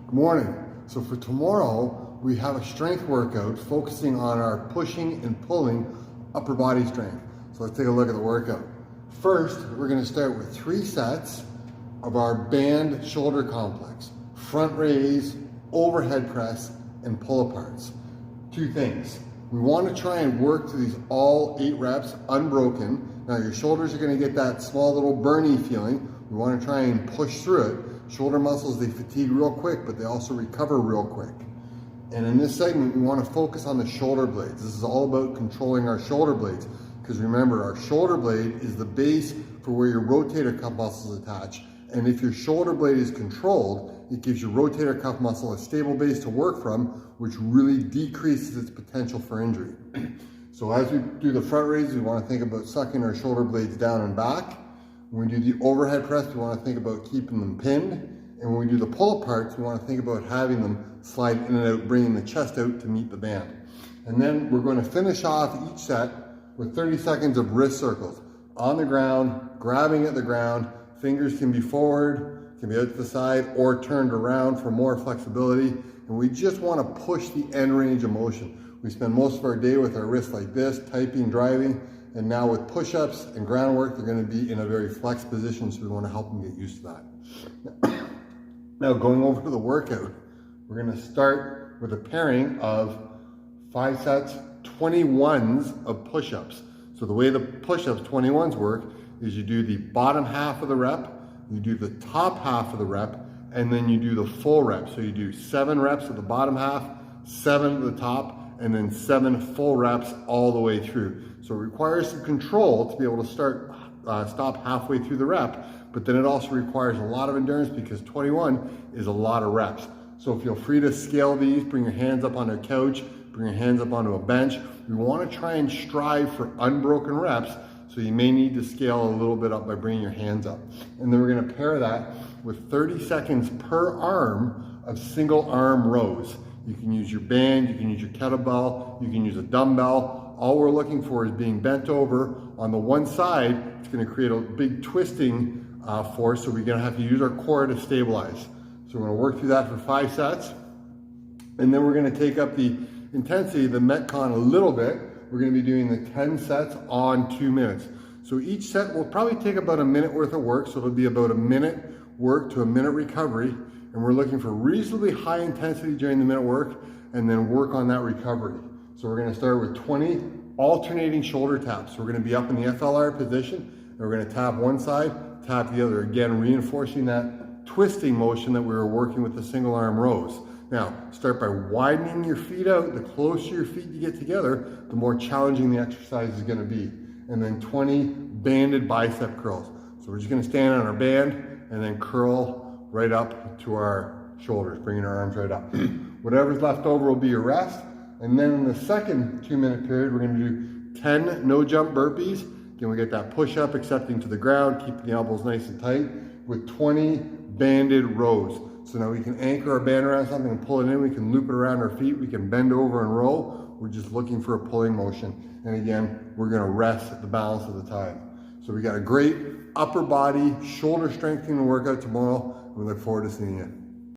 Good morning. So for tomorrow, we have a strength workout focusing on our pushing and pulling upper body strength. So let's take a look at the workout. First, we're going to start with 3 sets of our band shoulder complex. Front raise, overhead press, and pull aparts. 2 things. We want to try and work to these all 8 reps unbroken. Now your shoulders are going to get that small little burny feeling. We want to try and push through it. Shoulder muscles, they fatigue real quick, but they also recover real quick. And in this segment, we want to focus on the shoulder blades. This is all about controlling our shoulder blades. Because remember, our shoulder blade is the base for where your rotator cuff muscles attach. And if your shoulder blade is controlled, it gives your rotator cuff muscle a stable base to work from, which really decreases its potential for injury. So as we do the front raise, we want to think about sucking our shoulder blades down and back. When we do the overhead press, we want to think about keeping them pinned. And when we do the pull aparts, we want to think about having them slide in and out, bringing the chest out to meet the band. And then we're going to finish off each set with 30 seconds of wrist circles. On the ground, grabbing at the ground, fingers can be forward, can be out to the side, or turned around for more flexibility. And we just want to push the end range of motion. We spend most of our day with our wrists like this, typing, driving. And now with push-ups and groundwork, they're going to be in a very flexed position, so we want to help them get used to that. Now going over to the workout, we're going to start with a pairing of 5 sets, 21s of push-ups. So the way the push-ups 21s work is you do the bottom half of the rep, you do the top half of the rep, and then you do the full rep. So you do 7 reps at the bottom half, 7 at the top, and then 7 full reps all the way through. So it requires some control to be able to stop halfway through the rep, but then it also requires a lot of endurance because 21 is a lot of reps. So feel free to scale these, bring your hands up on a couch, bring your hands up onto a bench. We want to try and strive for unbroken reps, so you may need to scale a little bit up by bringing your hands up. And then we're going to pair that with 30 seconds per arm of single arm rows. You can use your band, you can use your kettlebell, you can use a dumbbell. All we're looking for is being bent over. On the one side, it's going to create a big twisting force, so we're going to have to use our core to stabilize. So we're going to work through that for 5 sets. And then we're going to take up the intensity, the Metcon, a little bit. We're going to be doing the 10 sets on 2 minutes. So each set will probably take about a minute worth of work, so it'll be about a minute work to a minute recovery. And we're looking for reasonably high intensity during the minute work and then work on that recovery. So we're going to start with 20 alternating shoulder taps. So we're going to be up in the FLR position and we're going to tap one side, tap the other, again reinforcing that twisting motion that we were working with the single arm rows. Now start by widening your feet out. The closer your feet you get together, the more challenging the exercise is going to be. And then 20 banded bicep curls. So we're just going to stand on our band and then curl right up to our shoulders, bringing our arms right up. Whatever's left over will be your rest. And then in the second 2-minute period, we're going to do 10 no jump burpees. Again, we get that push up, accepting to the ground, keeping the elbows nice and tight, with 20 banded rows. So now we can anchor our band around something and pull it in. We can loop it around our feet. We can bend over and roll. We're just looking for a pulling motion. And again, we're going to rest at the balance of the time. So we got a great upper body, shoulder strengthening workout tomorrow. We look forward to seeing you.